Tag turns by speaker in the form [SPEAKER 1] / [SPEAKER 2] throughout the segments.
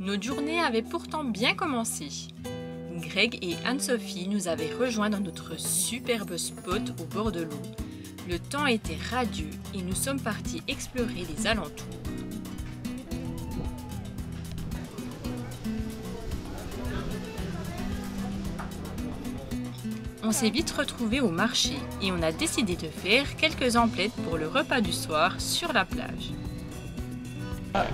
[SPEAKER 1] Notre journée avait pourtant bien commencé. Greg et Anne-Sophie nous avaient rejoints dans notre superbe spot au bord de l'eau. Le temps était radieux et nous sommes partis explorer les alentours. On s'est vite retrouvés au marché et on a décidé de faire quelques emplettes pour le repas du soir sur la plage.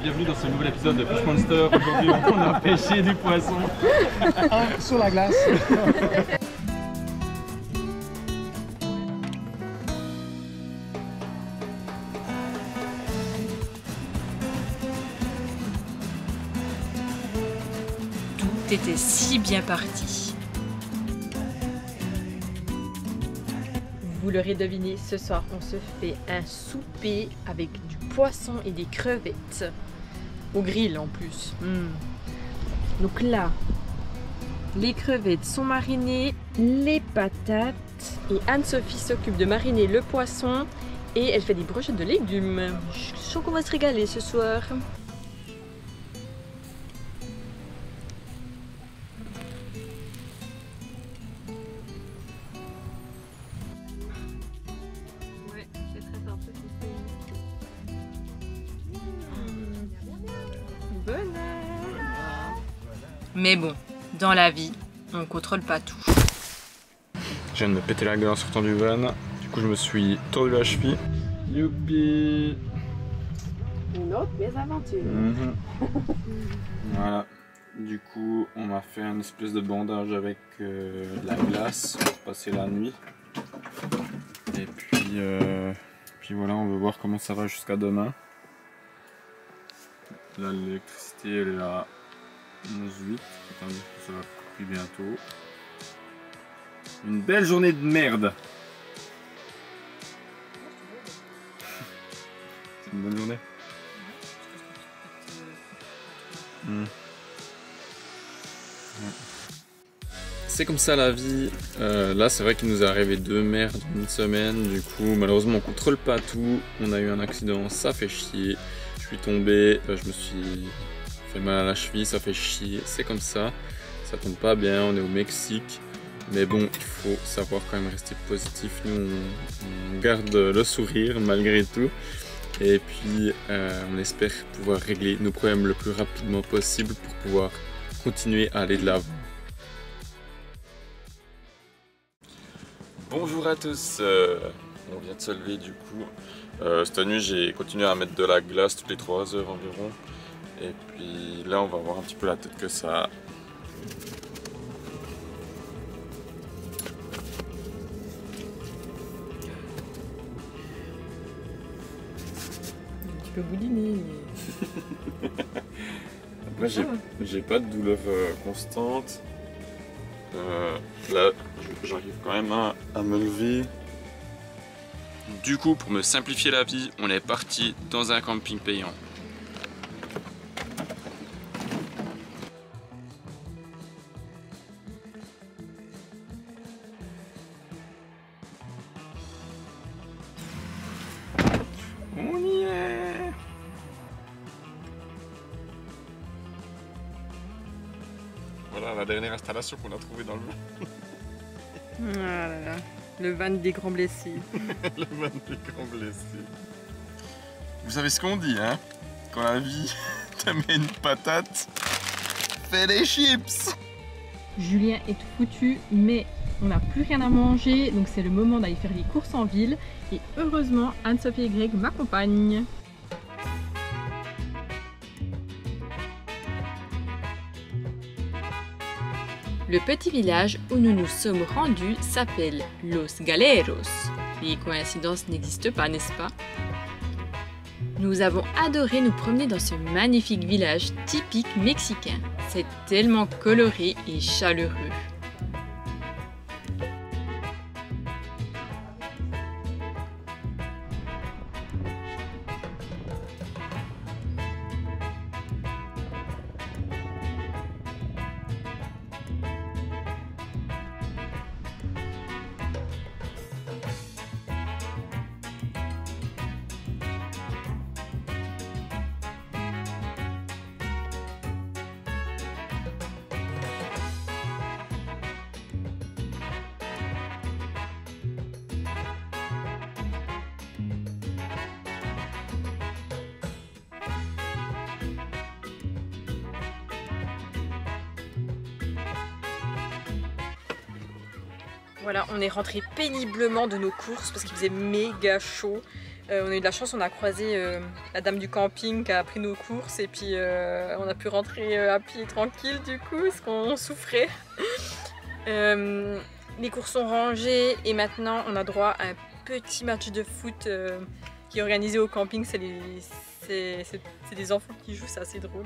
[SPEAKER 2] Bienvenue dans ce nouvel épisode de Fish Monster. Aujourd'hui, on a pêché du poisson
[SPEAKER 3] sur la glace.
[SPEAKER 1] Tout était si bien parti. Vous l'aurez deviné, ce soir on se fait un souper avec du poisson et des crevettes. Au grill en plus. Donc là, les crevettes sont marinées, les patates. Et Anne-Sophie s'occupe de mariner le poisson. Et elle fait des brochettes de légumes. Je suis sûre qu'on va se régaler ce soir. Mais bon, dans la vie, on contrôle pas tout.
[SPEAKER 2] Je viens de me péter la gueule en sortant du van. Du coup, je me suis tordu la cheville. Youpi!
[SPEAKER 1] Une autre mésaventure.
[SPEAKER 2] Voilà. Du coup, on m'a fait un espèce de bandage avec de la glace pour passer la nuit. Et puis voilà, on va voir comment ça va jusqu'à demain. Là, l'électricité, elle est à 11,8. Attendez, ça va plus bientôt. Une belle journée de merde. C'est une bonne journée. C'est comme ça la vie. Là, c'est vrai qu'il nous est arrivé 2 merdes en une semaine. Du coup, malheureusement, on contrôle pas tout. On a eu un accident, ça fait chier. Je suis tombé, je me suis fait mal à la cheville, ça fait chier. C'est comme ça tombe pas bien. On est au Mexique. Mais bon, il faut savoir quand même rester positif. Nous, on garde le sourire malgré tout. Et puis, on espère pouvoir régler nos problèmes le plus rapidement possible pour pouvoir continuer à aller de l'avant. Bonjour à tous, on vient de se lever du coup. Cette nuit, j'ai continué à mettre de la glace toutes les 3 heures environ. Et puis là, on va voir un petit peu la tête que ça a.
[SPEAKER 1] Tu peux bouliner.
[SPEAKER 2] Après, j'ai pas de douleur constante. Là, j'arrive quand même à me lever. Du coup, pour me simplifier la vie, on est parti dans un camping payant. On y est! Voilà la dernière installation qu'on a trouvée dans le van.
[SPEAKER 1] Ah là là, le van des grands blessés.
[SPEAKER 2] Le van des grands blessés. Vous savez ce qu'on dit, hein? Quand la vie te met une patate, fais des chips!
[SPEAKER 1] Julien est foutu, mais on n'a plus rien à manger, donc c'est le moment d'aller faire les courses en ville. Et heureusement, Anne-Sophie et Greg m'accompagnent. Le petit village où nous nous sommes rendus s'appelle Los Galeros. Les coïncidences n'existent pas, n'est-ce pas? Nous avons adoré nous promener dans ce magnifique village typique mexicain. C'est tellement coloré et chaleureux. Voilà, on est rentré péniblement de nos courses parce qu'il faisait méga chaud. On a eu de la chance, on a croisé la dame du camping qui a pris nos courses et puis on a pu rentrer à pied tranquille du coup parce qu'on souffrait. Les courses sont rangées et maintenant on a droit à un petit match de foot qui est organisé au camping. C'est des enfants qui jouent, c'est assez drôle.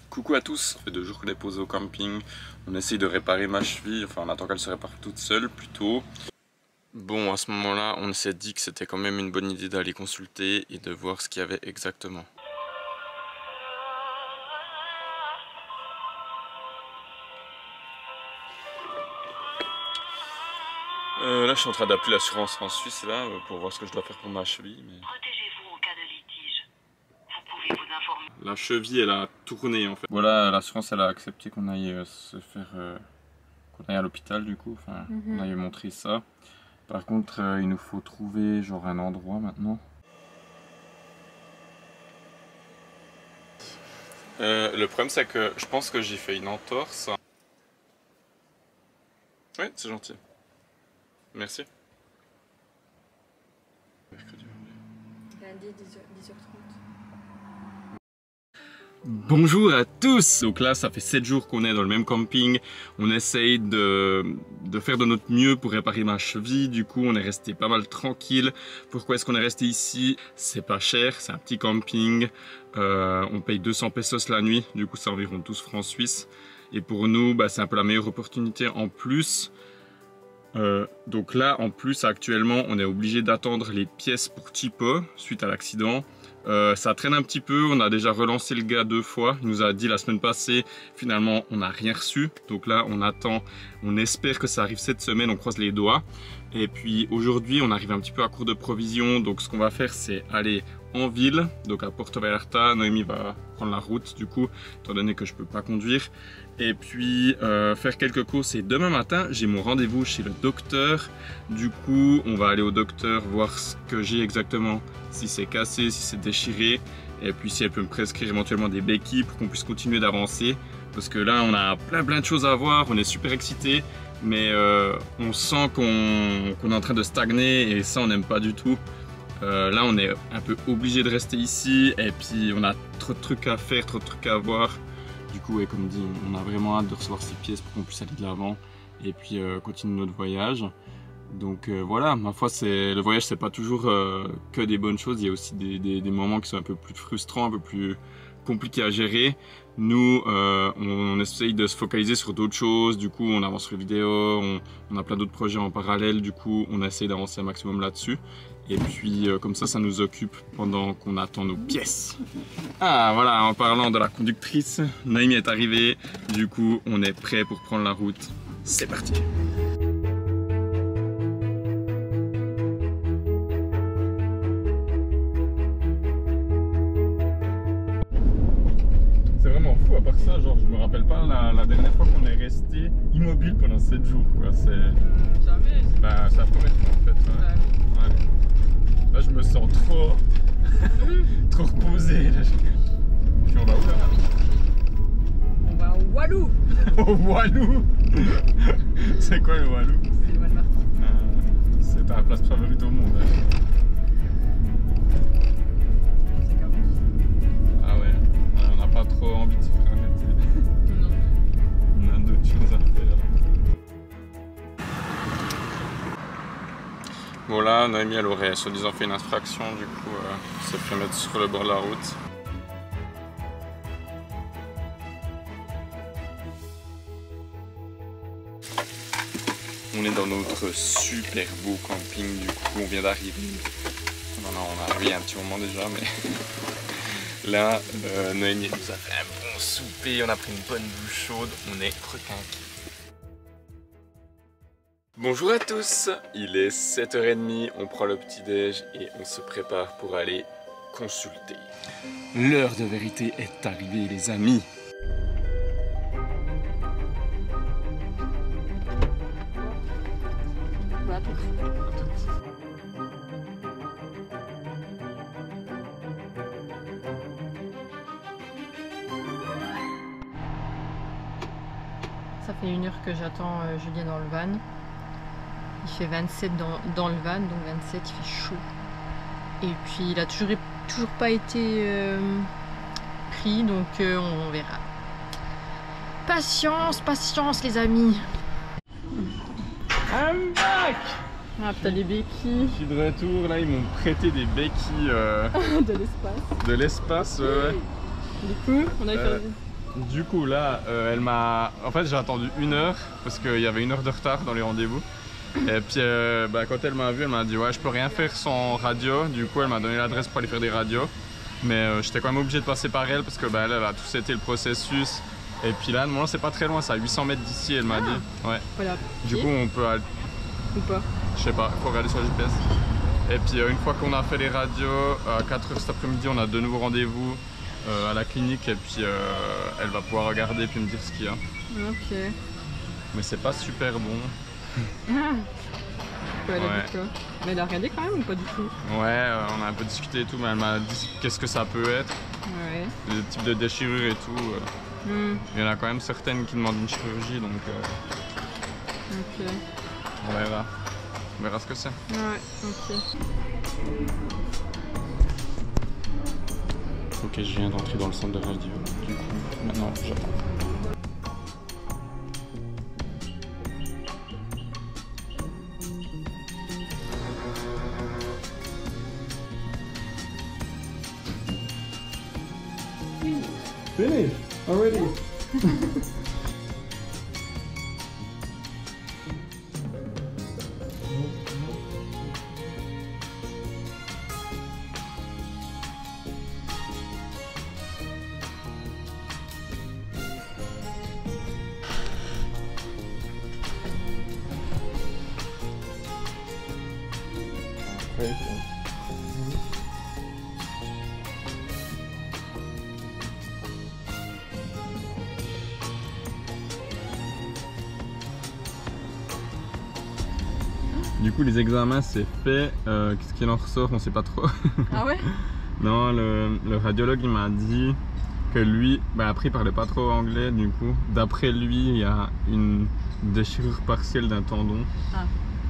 [SPEAKER 2] Coucou à tous, ça fait 2 jours qu'on est posé au camping, on essaye de réparer ma cheville, enfin on attend qu'elle se répare toute seule plutôt. Bon, à ce moment-là, on s'est dit que c'était quand même une bonne idée d'aller consulter et de voir ce qu'il y avait exactement. Là je suis en train d'appeler l'assurance en Suisse là, pour voir ce que je dois faire pour ma cheville. Mais...
[SPEAKER 4] Protégez-vous en cas de litige. Vous pouvez vous informer.
[SPEAKER 2] La cheville elle a tourné en fait. Voilà, l'assurance elle a accepté qu'on aille se faire... qu'on aille à l'hôpital du coup, enfin on aille montrer ça. Par contre il nous faut trouver genre un endroit maintenant. Le problème c'est que je pense que j'ai fait une entorse. Oui, c'est gentil. Merci. Mercredi.
[SPEAKER 1] Lundi 10h30.
[SPEAKER 2] Bonjour à tous! Donc là, ça fait 7 jours qu'on est dans le même camping. On essaye de faire de notre mieux pour réparer ma cheville. Du coup, on est resté pas mal tranquille. Pourquoi est-ce qu'on est resté ici? C'est pas cher, c'est un petit camping. On paye 200 pesos la nuit. Du coup, c'est environ 12 francs suisses. Et pour nous, bah, c'est un peu la meilleure opportunité en plus. Donc là, en plus, actuellement, on est obligé d'attendre les pièces pour Chipo suite à l'accident. Ça traîne un petit peu, on a déjà relancé le gars 2 fois. Il nous a dit la semaine passée, finalement, on n'a rien reçu. Donc là, on attend, on espère que ça arrive cette semaine, on croise les doigts. Et puis aujourd'hui, on arrive un petit peu à court de provisions. Donc ce qu'on va faire, c'est aller en ville, donc à Porto Vallarta. Noémie va prendre la route du coup, étant donné que je peux pas conduire. Et puis faire quelques courses. Et demain matin, j'ai mon rendez-vous chez le docteur. Du coup, on va aller au docteur voir ce que j'ai exactement, si c'est cassé, si c'est déchiré. Et puis si elle peut me prescrire éventuellement des béquilles pour qu'on puisse continuer d'avancer. Parce que là, on a plein de choses à voir, on est super excités. Mais on sent qu'on est en train de stagner et ça, on n'aime pas du tout. Là, on est un peu obligé de rester ici et puis on a trop de trucs à faire, trop de trucs à voir. Du coup, et comme dit, on a vraiment hâte de recevoir ces pièces pour qu'on puisse aller de l'avant et puis continuer notre voyage. Donc voilà, ma foi, le voyage, c'est pas toujours que des bonnes choses. Il y a aussi des moments qui sont un peu plus frustrants, un peu plus compliqués à gérer. Nous, on essaye de se focaliser sur d'autres choses. Du coup, on avance sur les vidéos, on a plein d'autres projets en parallèle. Du coup, on essaye d'avancer un maximum là-dessus. Et puis, comme ça nous occupe pendant qu'on attend nos pièces. Ah, voilà, en parlant de la conductrice, Noémie est arrivée. Du coup, on est prêt pour prendre la route. C'est parti! C'est vraiment fou, à part ça, genre je me rappelle pas la dernière fois qu'on est resté immobile pendant 7 jours.
[SPEAKER 1] Jamais.
[SPEAKER 2] Bah, c'est la première fois en fait. Ouais. Là je me sens trop trop reposé. Puis on va où là?
[SPEAKER 1] On va au Walou.
[SPEAKER 2] Au Walou. C'est quoi le Walou?
[SPEAKER 1] C'est le Walmart.
[SPEAKER 2] C'est ta place favorite au monde.
[SPEAKER 1] C'est comme
[SPEAKER 2] Ah ouais, on n'a pas trop envie de se faire arrêter.
[SPEAKER 1] non.
[SPEAKER 2] On a d'autres choses à faire. Bon là, Noémie elle aurait soi-disant fait une infraction, du coup s'est fait mettre sur le bord de la route. On est dans notre super beau camping, du coup on vient d'arriver. Non, on est arrivé il y a un petit moment déjà, mais là Noémie nous a fait un bon souper, on a pris une bonne douche chaude, on est requinqués. Bonjour à tous, il est 7h30, on prend le petit-déj et on se prépare pour aller consulter. L'heure de vérité est arrivée les amis. À toutes.
[SPEAKER 1] Ça fait 1 heure que j'attends Julien dans le van. Il fait 27 dans le van, donc 27, il fait chaud. Et puis il a toujours pas été pris, donc on verra. Patience, patience les amis.
[SPEAKER 2] I'm back!
[SPEAKER 1] Ah, t'as des béquilles.
[SPEAKER 2] Je suis de retour, là ils m'ont prêté des béquilles
[SPEAKER 1] de l'espace.
[SPEAKER 2] de l'espace. Ouais.
[SPEAKER 1] Du coup, on a fait...
[SPEAKER 2] Du coup là, elle m'a... En fait j'ai attendu 1 heure parce qu'il y avait 1 heure de retard dans les rendez-vous. Et puis quand elle m'a vu, elle m'a dit ouais je peux rien faire sans radio. Du coup elle m'a donné l'adresse pour aller faire des radios. Mais j'étais quand même obligé de passer par elle parce que elle a tout été le processus. Et puis là, normalement c'est pas très loin, c'est à 800 mètres d'ici, elle m'a dit. Ouais.
[SPEAKER 1] Voilà.
[SPEAKER 2] Du coup on peut aller...
[SPEAKER 1] Ou pas?
[SPEAKER 2] Je sais pas, faut regarder sur le GPS. Et puis une fois qu'on a fait les radios, à 4h cet après-midi on a de nouveaux rendez-vous à la clinique et puis elle va pouvoir regarder et puis me dire ce qu'il y a.
[SPEAKER 1] Ok.
[SPEAKER 2] Mais c'est pas super bon.
[SPEAKER 1] Elle a
[SPEAKER 2] Ouais.
[SPEAKER 1] dit quoi? Mais elle a regardé quand même ou pas du tout?
[SPEAKER 2] Ouais, on a un peu discuté et tout, mais elle m'a dit qu'est-ce que ça peut être,
[SPEAKER 1] Ouais.
[SPEAKER 2] les types de déchirures et tout. Il y en a quand même certaines qui demandent une chirurgie donc
[SPEAKER 1] Ok.
[SPEAKER 2] on verra ce que c'est.
[SPEAKER 1] Ouais, ok.
[SPEAKER 2] Ok, je viens d'entrer dans le centre de radio, du coup maintenant j'attends.
[SPEAKER 3] Finished already.
[SPEAKER 2] Du coup les examens c'est fait, qu'est-ce qu'il en ressort on sait pas trop.
[SPEAKER 1] Ah ouais?
[SPEAKER 2] Non, le radiologue il m'a dit que lui, après il parlait pas trop anglais du coup, d'après lui il y a une déchirure partielle d'un tendon,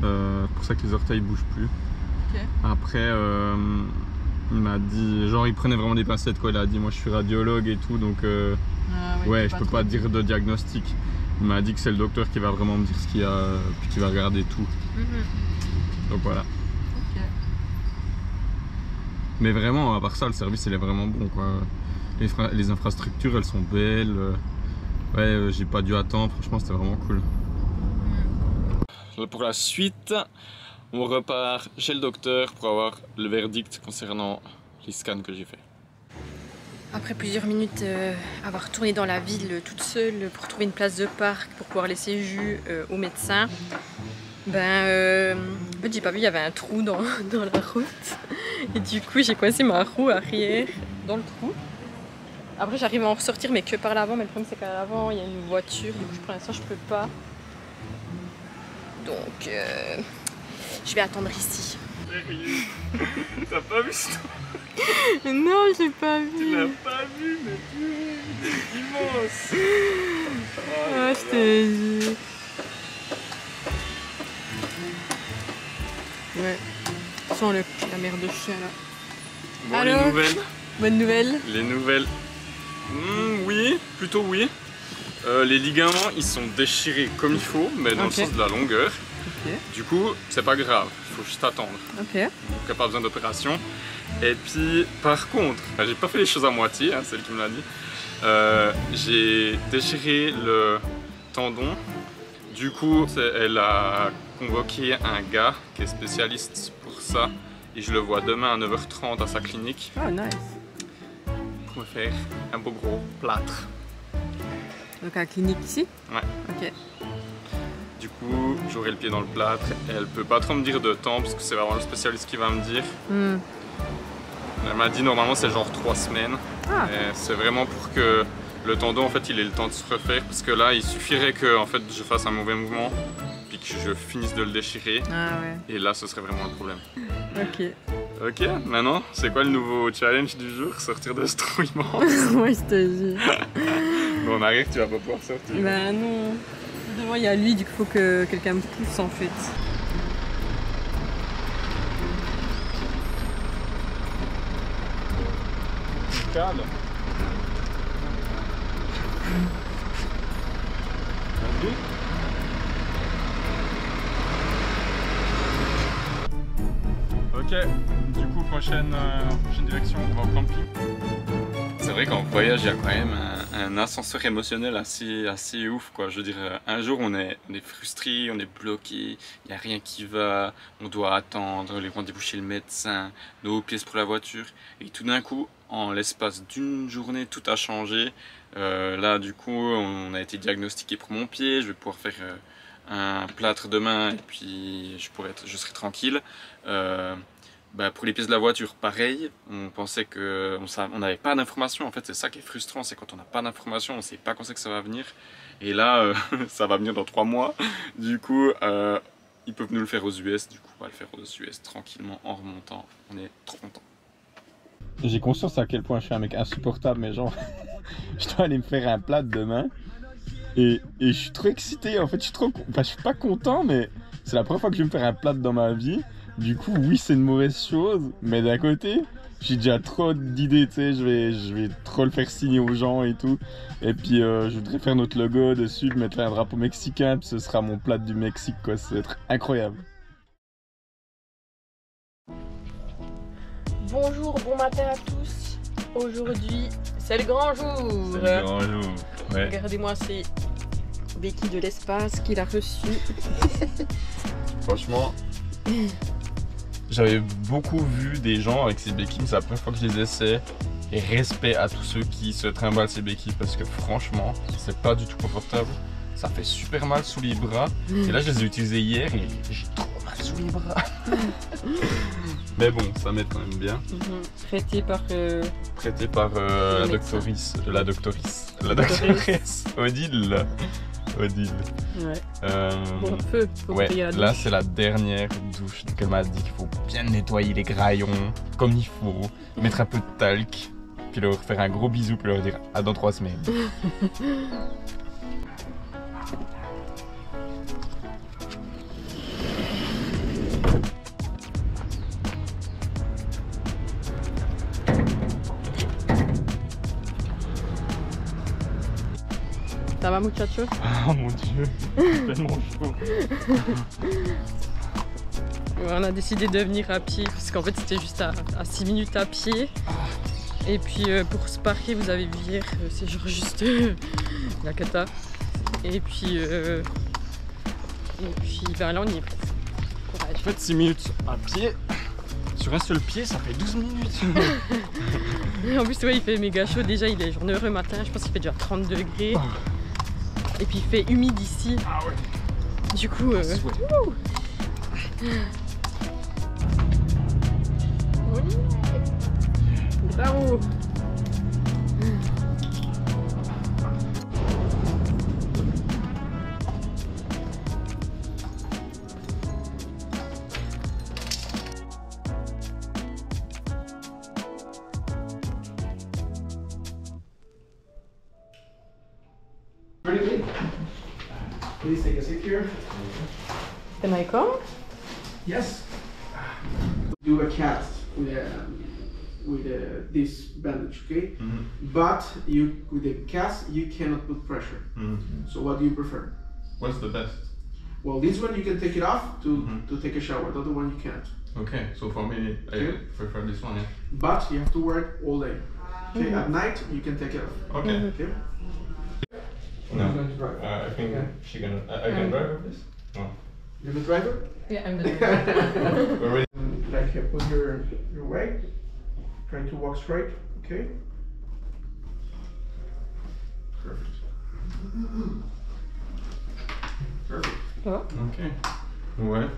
[SPEAKER 2] pour ça que les orteils bougent plus.
[SPEAKER 1] Ok.
[SPEAKER 2] Après il m'a dit, genre il prenait vraiment des pincettes quoi, il a dit moi je suis radiologue et tout donc ouais je peux pas dire de diagnostic. Il m'a dit que c'est le docteur qui va vraiment me dire ce qu'il y a, puis qui va regarder tout. Donc voilà.
[SPEAKER 1] Ok.
[SPEAKER 2] Mais vraiment, à part ça, le service il est vraiment bon quoi. Les infrastructures elles sont belles. Ouais, j'ai pas dû attendre, franchement c'était vraiment cool. Pour la suite, on repart chez le docteur pour avoir le verdict concernant les scans que j'ai fait.
[SPEAKER 1] Après plusieurs minutes avoir tourné dans la ville toute seule pour trouver une place de parc pour pouvoir laisser jus au médecin, en fait j'ai pas vu, il y avait un trou dans la route et du coup j'ai coincé ma roue arrière dans le trou. Après j'arrive à en ressortir mais que par l'avant, mais le problème c'est qu'à l'avant il y a une voiture, du coup pour l'instant je peux pas. Donc je vais attendre ici.
[SPEAKER 2] T'as pas vu ça?
[SPEAKER 1] Non, j'ai pas vu.
[SPEAKER 2] Tu l'as pas vu, mais purée, c'est immense.
[SPEAKER 1] Ah, je t'ai dit. Ouais. Sans la mère de chien là.
[SPEAKER 2] Bon,
[SPEAKER 1] Alors,
[SPEAKER 2] les nouvelles.
[SPEAKER 1] Bonne nouvelle.
[SPEAKER 2] Les nouvelles. Oui, plutôt oui. Les ligaments ils sont déchirés comme il faut, mais dans le sens de la longueur.
[SPEAKER 1] Ok.
[SPEAKER 2] Du coup, c'est pas grave, il faut juste attendre.
[SPEAKER 1] Ok.
[SPEAKER 2] Donc il n'y a pas besoin d'opération. Et puis par contre, j'ai pas fait les choses à moitié, hein, c'est elle qui me l'a dit. J'ai déchiré le tendon. Du coup, elle a convoqué un gars qui est spécialiste pour ça. Et je le vois demain à 9h30 à sa clinique.
[SPEAKER 1] Oh nice.
[SPEAKER 2] Pour me faire un beau gros plâtre.
[SPEAKER 1] Donc à la clinique ici?
[SPEAKER 2] Ouais.
[SPEAKER 1] Ok.
[SPEAKER 2] Du coup, j'aurai le pied dans le plâtre. Et elle peut pas trop me dire de temps parce que c'est vraiment le spécialiste qui va me dire. Elle m'a dit normalement c'est genre 3 semaines. C'est vraiment pour que le tendon en fait il ait le temps de se refaire parce que là il suffirait que en fait je fasse un mauvais mouvement puis que je finisse de le déchirer.
[SPEAKER 1] Ah ouais.
[SPEAKER 2] Et là, ce serait vraiment le problème.
[SPEAKER 1] Ok.
[SPEAKER 2] Ok, maintenant, c'est quoi le nouveau challenge du jour? Sortir de ce trou immense.
[SPEAKER 1] Oui, je te dis.
[SPEAKER 2] Bon, on arrive, tu vas pas pouvoir sortir.
[SPEAKER 1] Bah non. Devant, il y a lui, du coup, faut que quelqu'un me pousse en fait.
[SPEAKER 2] Calme. Vas-y. Ok, du coup prochaine direction, on va au camping. C'est vrai qu'en voyage il y a quand même un ascenseur émotionnel assez ouf quoi. Je veux dire, un jour on est frustré, on est bloqué, il n'y a rien qui va, on doit attendre les rendez-vous chez le médecin, nos pièces pour la voiture, et tout d'un coup, en l'espace d'une journée, tout a changé. Là du coup on a été diagnostiqué pour mon pied, je vais pouvoir faire un plâtre demain et puis je serai tranquille. Pour les pièces de la voiture, pareil, on pensait qu'on n'avait pas d'informations. En fait, c'est ça qui est frustrant, c'est quand on n'a pas d'informations, on ne sait pas quand c'est que ça va venir. Et là, ça va venir dans 3 mois. Du coup, ils peuvent nous le faire aux US. Du coup, on va le faire aux US tranquillement en remontant. On est trop contents. J'ai conscience à quel point je suis un mec insupportable, mais genre, je dois aller me faire un plat demain. Et je suis trop excité, en fait, je suis pas content, mais c'est la première fois que je vais me faire un plat dans ma vie. Du coup, oui, c'est une mauvaise chose, mais d'un côté, j'ai déjà trop d'idées, tu sais, je vais trop le faire signer aux gens et tout. Et puis, je voudrais faire notre logo dessus, mettre un drapeau mexicain, puis ce sera mon plat du Mexique, quoi, ça va être incroyable.
[SPEAKER 1] Bonjour, bon matin à tous. Aujourd'hui, c'est le grand jour.
[SPEAKER 2] C'est le grand jour, ouais.
[SPEAKER 1] Regardez-moi, c'est Becky de l'espace qui l'a reçu.
[SPEAKER 2] Franchement, j'avais beaucoup vu des gens avec ces béquilles, c'est la première fois que je les essaie. Et respect à tous ceux qui se trimballent ces béquilles parce que franchement, c'est pas du tout confortable. Ça fait super mal sous les bras. Et là, je les ai utilisés hier et j'ai trop mal sous les bras. Mais bon, ça m'aide quand même bien.
[SPEAKER 1] Prêté par
[SPEAKER 2] la doctoresse Odile.
[SPEAKER 1] Ouais.
[SPEAKER 2] Bon,
[SPEAKER 1] faut payer la douche.
[SPEAKER 2] là c'est la dernière douche qu'elle m'a dit qu'il faut bien nettoyer les graillons comme il faut, mettre un peu de talc, puis leur faire un gros bisou, puis leur dire à dans 3 semaines.
[SPEAKER 1] Ça va, muchacho?
[SPEAKER 2] Oh mon dieu, c'est tellement chaud.
[SPEAKER 1] On a décidé de venir à pied parce qu'en fait c'était juste à 6 minutes à pied. Et puis pour se parquer, vous avez vu hier, c'est genre juste la cata. Et puis là on y est presque. Courage.
[SPEAKER 2] En fait 6 minutes à pied, sur un seul pied ça fait 12 minutes.
[SPEAKER 1] En plus ouais, il fait méga chaud, déjà il est genre 9h matin, je pense qu'il fait déjà 30 degrés. Et puis il fait humide ici.
[SPEAKER 2] Ah ouais.
[SPEAKER 1] Du coup bravo.
[SPEAKER 3] Pretty good. Please take a seat here.
[SPEAKER 1] Can I come?
[SPEAKER 3] Yes. Do a cast with this bandage, okay? But with the cast you cannot put pressure. So what do you prefer?
[SPEAKER 2] What's the best?
[SPEAKER 3] Well, this one you can take it off to take a shower. The other one you can't.
[SPEAKER 2] Okay, so for me I prefer this one. Yeah.
[SPEAKER 3] But you have to wear it all day. Okay, at night you can take it off.
[SPEAKER 2] Okay.
[SPEAKER 3] Okay.
[SPEAKER 2] No.
[SPEAKER 3] Who's going to drive?
[SPEAKER 2] I think she can. I can drive with this. No.
[SPEAKER 3] You're the driver.
[SPEAKER 1] Yeah, I'm the driver.
[SPEAKER 2] We're ready.
[SPEAKER 3] Like put your weight. Try to walk straight. Okay. Perfect. Perfect.
[SPEAKER 1] Oh.
[SPEAKER 2] Ok. Ouais.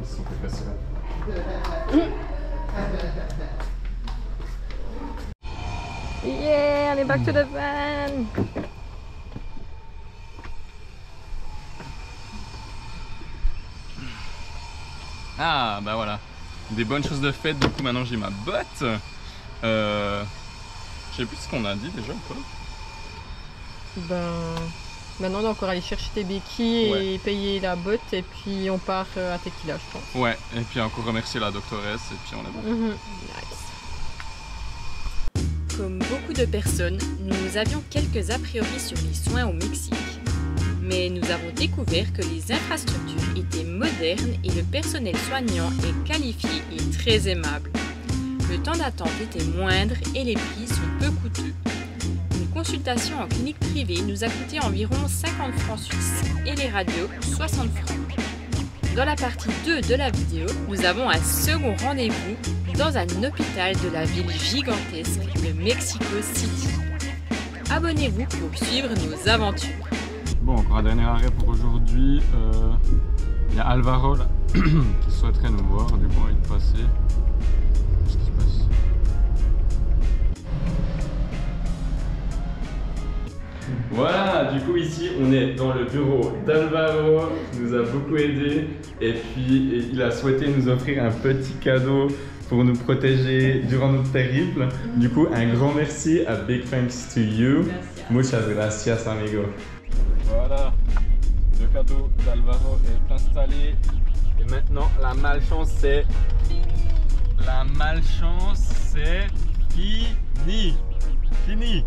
[SPEAKER 2] Ils sont fait passer là.
[SPEAKER 1] Yeah, on est back to the van.
[SPEAKER 2] Ah bah voilà, des bonnes choses de fête. Du coup maintenant j'ai ma botte. Je sais plus ce qu'on a dit déjà ou pas.
[SPEAKER 1] Ben, maintenant on doit encore aller chercher tes béquilles
[SPEAKER 2] Ouais.
[SPEAKER 1] et payer la botte et puis on part à Tequila, je pense.
[SPEAKER 2] Ouais, et puis encore remercier la doctoresse et puis on est bon.
[SPEAKER 1] Nice.
[SPEAKER 5] Comme beaucoup de personnes, nous avions quelques a priori sur les soins au Mexique. Mais nous avons découvert que les infrastructures étaient modernes et le personnel soignant est qualifié et très aimable. Le temps d'attente était moindre et les prix sont peu coûteux. Une consultation en clinique privée nous a coûté environ 50 francs suisses et les radios 60 francs. Dans la partie 2 de la vidéo, nous avons un second rendez-vous dans un hôpital de la ville gigantesque de Mexico City. Abonnez-vous pour suivre nos aventures.
[SPEAKER 2] Bon, encore un dernier arrêt pour aujourd'hui. Il y a Alvaro là, qui souhaiterait nous voir, du coup on va y passer. Qu'est-ce qui se passe? Voilà, du coup ici on est dans le bureau d'Alvaro, qui nous a beaucoup aidé et puis il a souhaité nous offrir un petit cadeau pour nous protéger durant notre périple. Du coup un grand merci, a big thanks to you. Muchas gracias amigo. Voilà, le cadeau d'Alvaro est installé et maintenant la malchance c'est fini. Fini.